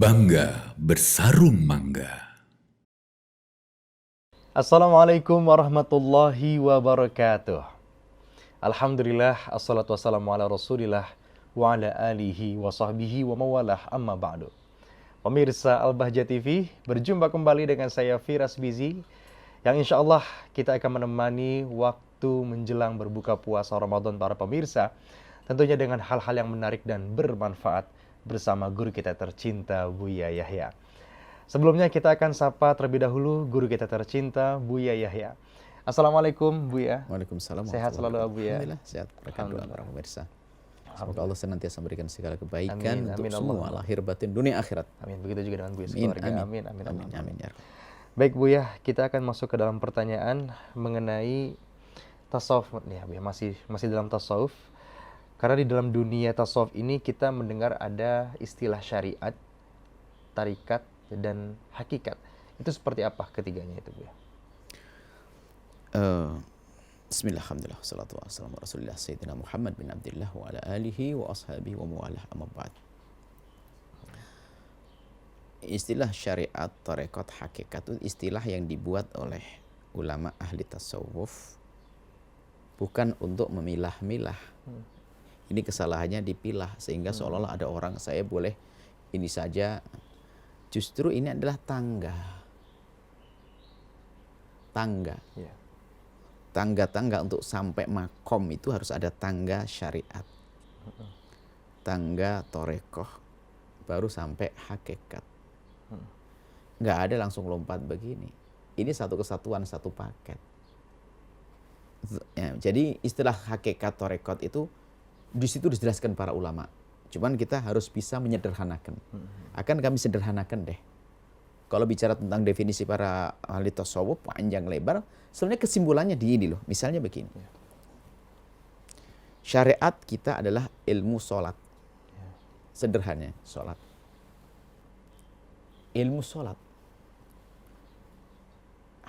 Bangga bersarung mangga. Assalamualaikum warahmatullahi wabarakatuh. Alhamdulillah, assalatu wassalamu ala rasulillah wa ala alihi wa sahbihi wa mawalah amma ba'du. Pemirsa Al-Bahjah TV, berjumpa kembali dengan saya Firas Bizi, yang insya Allah kita akan menemani waktu menjelang berbuka puasa Ramadan para pemirsa, tentunya dengan hal-hal yang menarik dan bermanfaat bersama guru kita tercinta Buya Yahya. Sebelumnya kita akan sapa terlebih dahulu guru kita tercinta Buya Yahya. Assalamualaikum Buya. Waalaikumsalam. Sehat selalu Buya. Alhamdulillah sehat. Berkat doa para pemirsa. Semoga Allah senantiasa memberikan segala kebaikan untuk semua lahir batin dunia akhirat. Amin. Begitu juga dengan Buya sekeluarga. Amin. Amin. Ya. Baik Buya, kita akan masuk ke dalam pertanyaan mengenai tasawuf nih Buya. Masih dalam tasawuf. Karena di dalam dunia tasawuf ini kita mendengar ada istilah syariat, tarikat, dan hakikat. Itu seperti apa ketiganya itu, Bu? Bismillah, alhamdulillah, salatu wassalamu rasulillah Sayyidina Muhammad bin Abdillah wa ala alihi wa ashabihi wa mawalah amma ba'd. Istilah syariat, tarekat, hakikat itu istilah yang dibuat oleh ulama ahli tasawuf bukan untuk memilah-milah. Ini kesalahannya dipilah sehingga seolah-olah ada orang saya boleh ini saja. Justru ini adalah tangga. Tangga untuk sampai makom itu harus ada tangga syariat. Tangga torekoh baru sampai hakikat. Nggak ada langsung lompat begini. Ini satu kesatuan, satu paket. Ya, jadi istilah hakikat torekot itu di situ dijelaskan para ulama. Cuman kita harus bisa menyederhanakan. Akan kami sederhanakan deh. Kalau bicara tentang definisi para ahli tasawuf panjang lebar, sebenarnya kesimpulannya di ini loh. Misalnya begini. Syariat kita adalah ilmu sholat. Sederhananya, sholat. Ilmu sholat.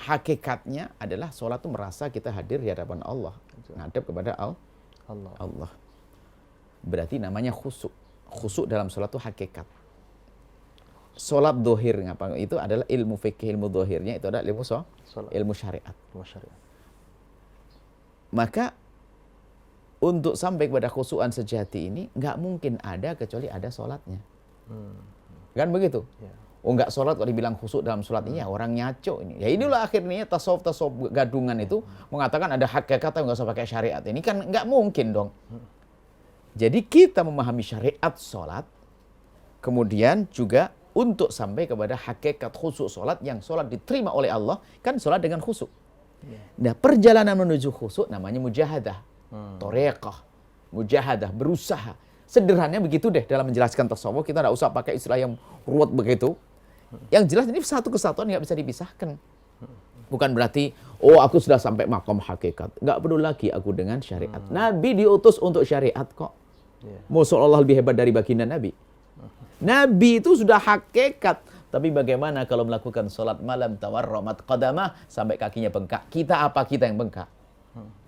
Hakikatnya adalah sholat itu merasa kita hadir di hadapan Allah. Ngadep kepada Allah. Berarti namanya khusyuk. Khusyuk dalam sholat itu hakikat. Sholat dohir itu adalah ilmu fikih, ilmu dohirnya itu adalah ilmu syariat. Maka untuk sampai kepada khusyukan sejati ini nggak mungkin ada kecuali ada sholatnya. Kan begitu? Nggak sholat kalau dibilang khusyuk dalam sholat ini ya orang nyaco ini. Ya inilah akhirnya tasawuf gadungan itu mengatakan ada hakikat yang nggak usah pakai syariat. Ini kan nggak mungkin dong. Jadi kita memahami syariat sholat, kemudian juga untuk sampai kepada hakikat khusyuk sholat, yang sholat diterima oleh Allah, kan sholat dengan khusyuk. Nah, perjalanan menuju khusyuk namanya mujahadah, toreqah, mujahadah, berusaha. Sederhananya begitu deh dalam menjelaskan tasawuf, kita tidak usah pakai istilah yang ruwet begitu. Yang jelas ini satu kesatuan nggak bisa dipisahkan. Bukan berarti, aku sudah sampai makom hakikat. Nggak perlu lagi aku dengan syariat. Nabi diutus untuk syariat kok. Mau seolah lebih hebat dari baginda Nabi. Nabi itu sudah hakikat. Tapi bagaimana kalau melakukan sholat malam tawarromat qadamah sampai kakinya bengkak? Kita apa kita yang bengkak?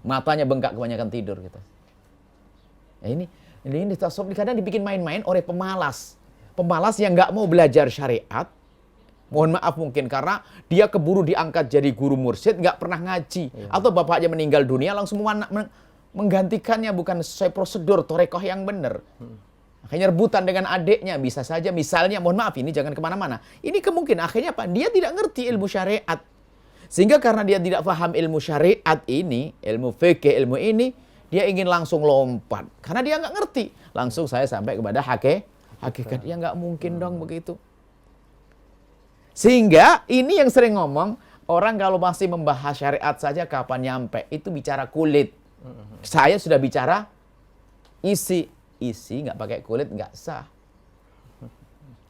Matanya bengkak kebanyakan tidur kita. Nah, ini tasawuf kadang dibikin main-main oleh pemalas. Pemalas yang nggak mau belajar syariat. Mohon maaf mungkin karena dia keburu diangkat jadi guru mursyid, nggak pernah ngaji. Atau bapaknya meninggal dunia langsung menggantikannya bukan sesuai prosedur torekoh yang benar. Akhirnya rebutan dengan adiknya. Bisa saja misalnya, mohon maaf ini jangan kemana-mana. Ini kemungkinan akhirnya apa? Dia tidak ngerti ilmu syariat. Sehingga karena dia tidak paham ilmu syariat ini, ilmu fikih, ilmu ini, dia ingin langsung lompat. Karena dia nggak ngerti. Langsung saya sampai kepada hakikat. Ya nggak mungkin dong begitu. Sehingga ini yang sering ngomong, orang kalau masih membahas syariat saja kapan nyampe, itu bicara kulit. Saya sudah bicara isi. Isi nggak pakai kulit nggak sah.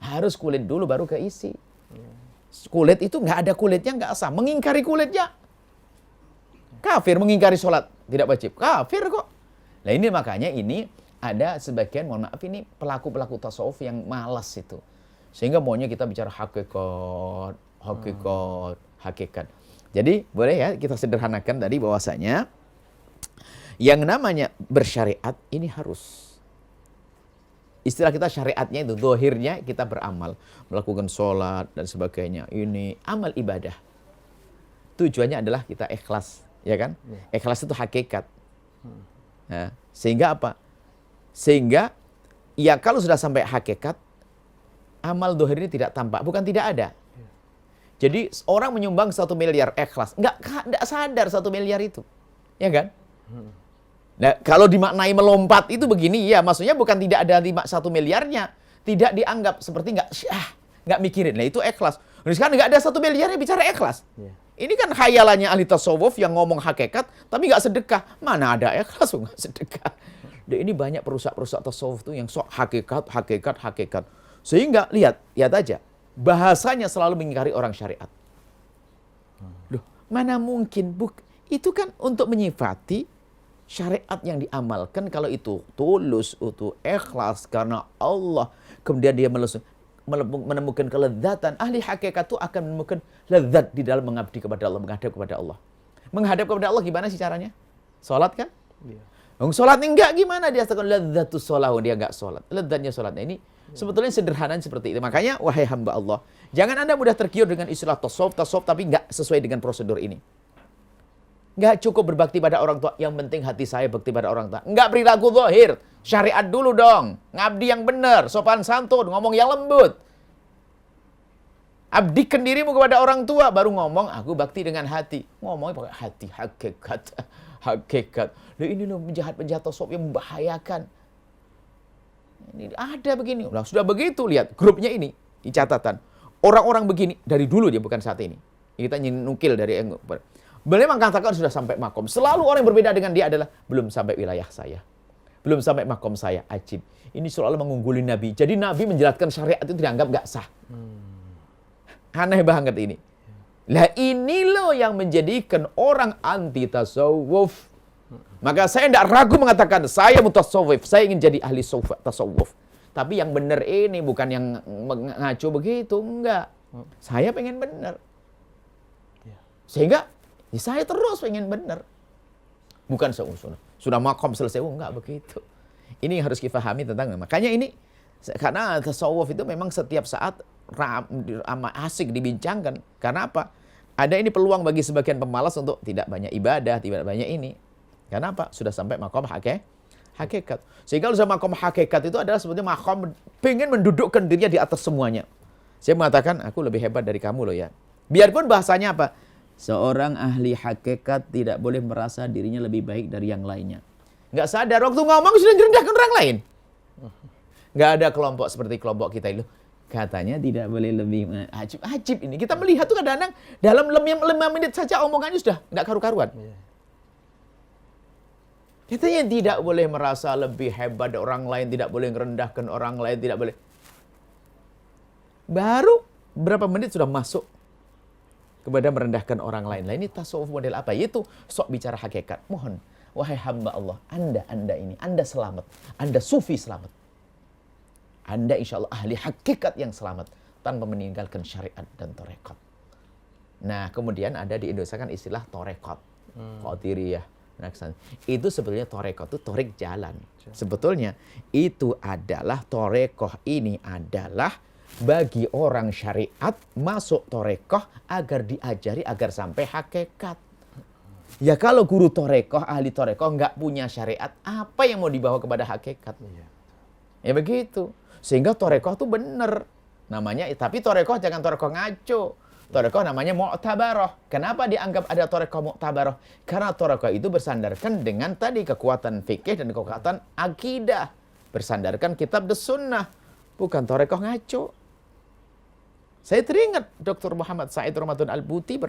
Harus kulit dulu baru ke isi. Kulit itu nggak ada kulitnya nggak sah. Mengingkari kulitnya kafir, mengingkari sholat tidak wajib. Kafir kok. Nah ini makanya ini ada sebagian, mohon maaf ini pelaku-pelaku tasawuf yang malas itu. Sehingga maunya kita bicara hakikat. Jadi boleh ya kita sederhanakan tadi bahwasanya yang namanya bersyariat ini harus istilah kita syariatnya itu, zahirnya kita beramal, melakukan sholat dan sebagainya. Ini amal ibadah. Tujuannya adalah kita ikhlas, ya kan? Ikhlas itu hakikat. Nah, sehingga apa? Sehingga ya kalau sudah sampai hakikat, amal zahir ini tidak tampak, bukan tidak ada. Jadi orang menyumbang 1 miliar ikhlas, nggak sadar 1 miliar itu, ya kan? Nah, kalau dimaknai melompat itu begini, ya maksudnya bukan tidak ada 1 miliarnya, tidak dianggap seperti nggak mikirin. Nah itu ikhlas. Nah, sekarang nggak ada 1 miliarnya bicara ikhlas. Ini kan khayalannya ahli tasawuf yang ngomong hakikat, tapi nggak sedekah. Mana ada ikhlas nggak sedekah? Dan ini banyak perusak-perusak tasawuf tuh yang sok hakikat. Sehingga lihat aja, bahasanya selalu mengingkari orang syariat. Loh, mana mungkin? Itu kan untuk menyifati syariat yang diamalkan, kalau itu tulus, itu ikhlas karena Allah, kemudian dia menemukan kelezatan. Ahli hakikat itu akan menemukan lezat di dalam mengabdi kepada Allah, menghadap kepada Allah. Menghadap kepada Allah gimana sih caranya? Sholat kan? Sholat enggak, gimana dia akan lezatus sholat, dia enggak sholat. Lezatnya sholatnya ini sebetulnya sederhana seperti itu. Makanya wahai hamba Allah, jangan Anda mudah tergiur dengan istilah tasawuf tapi enggak sesuai dengan prosedur ini. Nggak cukup berbakti pada orang tua, yang penting hati saya bakti pada orang tua. Nggak perilaku zahir, syariat dulu dong. Ngabdi yang benar, sopan santun, ngomong yang lembut. Abdikan dirimu kepada orang tua, baru ngomong aku bakti dengan hati. Ngomongnya pakai hati, hakikat. Loh ini loh penjahat tasawuf yang membahayakan. Ini ada begini. Nah, sudah begitu, lihat grupnya ini di catatan. Orang-orang begini dari dulu dia, bukan saat ini. Kita nukil dari beliau mengatakan sudah sampai makom. Selalu orang yang berbeda dengan dia adalah belum sampai wilayah saya. Belum sampai makom saya. Ajib. Ini selalu mengungguli Nabi. Jadi Nabi menjelaskan syariat itu dianggap nggak sah. Aneh banget ini. Lah ini loh yang menjadikan orang anti tasawuf. Maka saya tidak ragu mengatakan saya mutasawuf. Saya ingin jadi ahli tasawuf. Tapi yang benar ini bukan yang ngaco begitu. Enggak. Saya pengen benar. Sehingga saya terus pengen benar. Bukan sudah makom selesai, enggak begitu. Ini yang harus kita pahami tentang, makanya ini karena tasawuf itu memang setiap saat asik dibincangkan. Karena apa? Ada ini peluang bagi sebagian pemalas untuk tidak banyak ibadah, tidak banyak ini. Karena apa? Sudah sampai makom hakikat. Sehingga kalau makom hakikat itu adalah sebetulnya makom pengen mendudukkan dirinya di atas semuanya. Saya mengatakan aku lebih hebat dari kamu loh ya. Biarpun bahasanya apa? Seorang ahli hakikat tidak boleh merasa dirinya lebih baik dari yang lainnya. Nggak sadar waktu ngomong sudah merendahkan orang lain. Nggak ada kelompok seperti kelompok kita itu. Katanya tidak boleh lebih ajib ini. Kita melihat tuh kadang-kadang dalam 5 menit saja omongannya sudah nggak karu-karuan. Katanya tidak boleh merasa lebih hebat dari orang lain, tidak boleh merendahkan orang lain, tidak boleh. Baru berapa menit sudah masuk kepada merendahkan orang lain. Lah ini tasawuf model apa? Yaitu sok bicara hakikat. Mohon, wahai hamba Allah, Anda ini, Anda selamat. Anda sufi selamat. Anda insya Allah ahli hakikat yang selamat tanpa meninggalkan syariat dan torekot. Nah, kemudian ada di Indonesia kan istilah torekot. Qadiriyah. Itu sebetulnya torekot itu torek jalan. Sebetulnya itu adalah torekoh ini adalah bagi orang syariat masuk torekoh agar diajari agar sampai hakikat. Ya kalau guru torekoh, ahli torekoh nggak punya syariat, apa yang mau dibawa kepada hakikat? Ya begitu. Sehingga torekoh itu benar namanya. Tapi torekoh jangan torekoh ngaco. Torekoh namanya mu'tabaroh. Kenapa dianggap ada torekoh mu'tabaroh? Karena torekoh itu bersandarkan dengan tadi kekuatan fikih dan kekuatan akidah. Bersandarkan kitab dan sunnah. Bukan torekoh ngaco. Saya teringat Dr. Muhammad Said Ramadan Al-Buti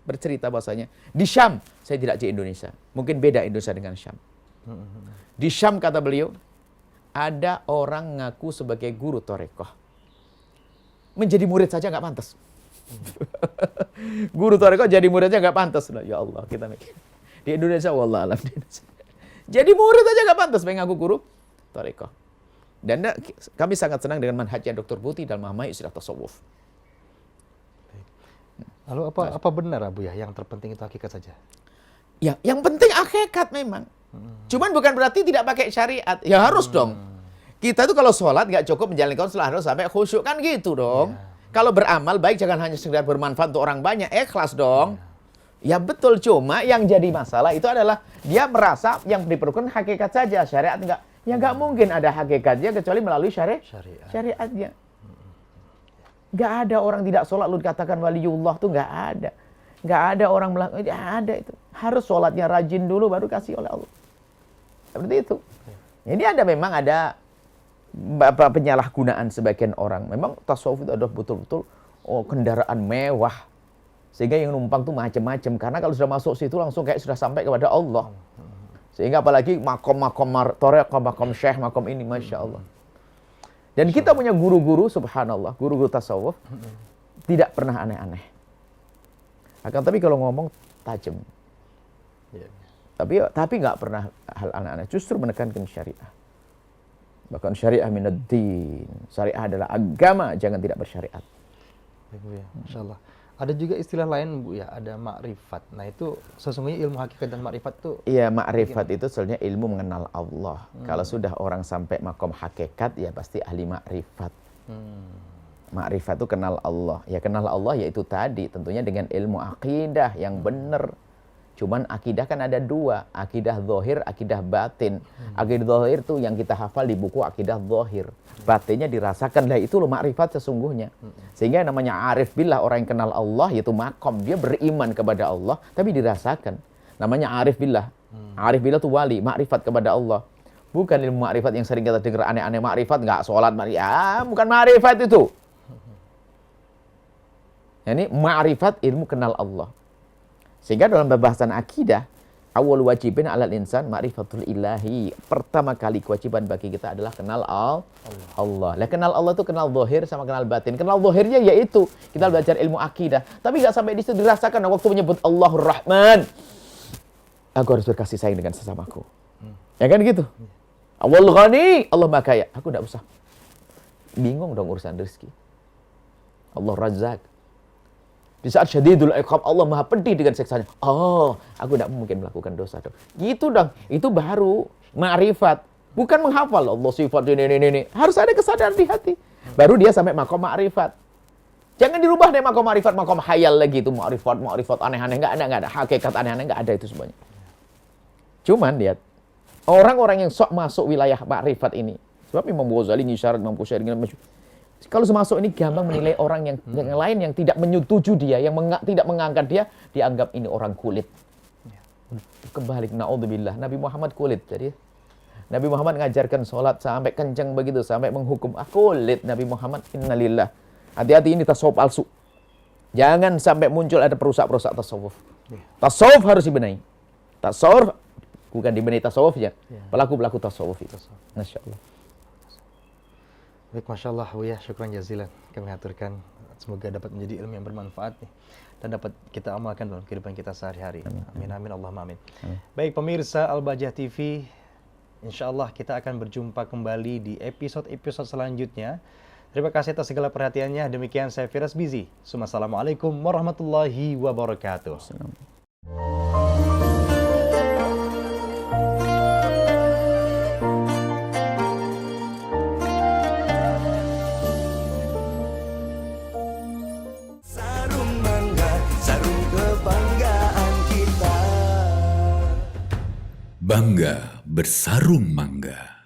bercerita bahasanya di Syam, saya tidak di Indonesia. Mungkin beda Indonesia dengan Syam. Di Syam kata beliau, ada orang ngaku sebagai guru torekoh. Menjadi murid saja nggak pantas. Guru torekoh jadi muridnya nggak pantas. Ya Allah, kita mikir. Di Indonesia, wallah alam. Jadi murid aja nggak pantas mengaku guru torekoh. Dan kami sangat senang dengan manhajnya Dr. Buti dalam memahami istilah tasawuf. Lalu apa benar Abu ya? Yang terpenting itu hakikat saja? Ya, yang penting hakikat memang. Cuman bukan berarti tidak pakai syariat. Ya harus dong. Kita tuh kalau sholat nggak cukup menjalankan sholat, harus sampai khusyuk kan gitu dong. Kalau beramal baik jangan hanya sekedar bermanfaat untuk orang banyak, ikhlas dong. Ya betul, cuma yang jadi masalah itu adalah dia merasa yang diperlukan hakikat saja, syariat enggak. Ya nggak mungkin ada hakikatnya kecuali melalui syariatnya. Nggak ada orang tidak sholat lu dikatakan waliullah tuh nggak ada. Nggak ada orang melakukan, nggak ada itu. Harus sholatnya rajin dulu baru kasih oleh Allah. Seperti itu. Jadi memang ada penyalahgunaan sebagian orang. Memang tasawuf itu adalah betul-betul kendaraan mewah. Sehingga yang numpang tuh macam-macam. Karena kalau sudah masuk situ langsung kayak sudah sampai kepada Allah. Sehingga apalagi makom-makom torek, makom syekh, makom ini, Masya Allah. Dan kita punya guru-guru, subhanallah, guru-guru tasawuf, tidak pernah aneh-aneh. Tapi kalau ngomong, tajam. Tapi nggak pernah hal aneh-aneh. Justru menekankan syariah. Bahkan syariah minad-din. Syariah adalah agama, jangan tidak bersyariat. Baik, Bu ya, Masya Allah. Ada juga istilah lain, Bu ya, ada makrifat. Nah itu sesungguhnya ilmu hakikat dan makrifat itu. Iya, makrifat itu sebenarnya ilmu mengenal Allah. Kalau sudah orang sampai makom hakikat, ya pasti ahli makrifat. Makrifat itu kenal Allah. Ya kenal Allah yaitu tadi, tentunya dengan ilmu akidah yang benar. Cuman akidah kan ada dua, akidah zahir, akidah batin. Akidah zahir itu yang kita hafal di buku akidah zahir. Batinnya dirasakan, lah itu loh makrifat sesungguhnya. Sehingga namanya arif billah, orang yang kenal Allah, yaitu makom. Dia beriman kepada Allah, tapi dirasakan. Namanya arif billah. Arif billah itu wali, makrifat kepada Allah. Bukan ilmu makrifat yang sering kita dengar aneh-aneh makrifat, nggak sholat, bukan makrifat itu. Ini makrifat ilmu kenal Allah. Sehingga dalam pembahasan akidah, awal wajibin alal insan ma'rifatul ilahi. Pertama kali kewajiban bagi kita adalah kenal Allah. Lah kenal Allah itu kenal zahir sama kenal batin. Kenal zahirnya yaitu kita belajar ilmu akidah. Tapi nggak sampai di situ dirasakan waktu menyebut Allahur Rahman. Aku harus berkasih sayang dengan sesamaku. Ya kan gitu. Awal ghani, Allah Maha Kaya. Aku nggak usah. Bingung dong urusan rezeki. Allah Razzaq. Di saat syadidul iqab, Allah Maha pedih dengan siksanya. Oh, aku tidak mungkin melakukan dosa dong. Gitu dong. Itu baru ma'rifat. Bukan menghafal Allah sifat ini. Harus ada kesadaran di hati. Baru dia sampai makom ma'rifat. Jangan dirubah deh makom ma'rifat, makom hayal lagi itu ma'rifat aneh-aneh. Enggak ada. Hakikat aneh-aneh enggak ada itu semuanya. Cuman lihat, orang-orang yang sok masuk wilayah ma'rifat ini. Sebab Imam Ghazali ngisyarat, Imam Qushairi, kalau semasuk ini gampang menilai orang yang lain yang tidak menyetujui dia, yang tidak mengangkat dia, dianggap ini orang kulit. Kebalik, na'udzubillah. Nabi Muhammad kulit. Jadi Nabi Muhammad ngajarkan sholat sampai kencang begitu, sampai menghukum. Kulit Nabi Muhammad, innalillah. Hati-hati ini tasawuf palsu. Jangan sampai muncul ada perusak-perusak tasawuf. Tasawuf harus dibenahi. Tasawuf bukan dibenahi tasawufnya. Pelaku-pelaku tasawuf itu. Masya Allah. Baik, Masya Allah, Bu ya, syukran jazilan. Kami aturkan, semoga dapat menjadi ilmu yang bermanfaat nih, dan dapat kita amalkan dalam kehidupan kita sehari-hari. Amin, amin, Allahumma amin. Baik, pemirsa Al-Bahjah TV, insya Allah kita akan berjumpa kembali di episode-episode selanjutnya. Terima kasih atas segala perhatiannya. Demikian saya Firas Bizi. Assalamualaikum warahmatullahi wabarakatuh. Bangga bersarung mangga.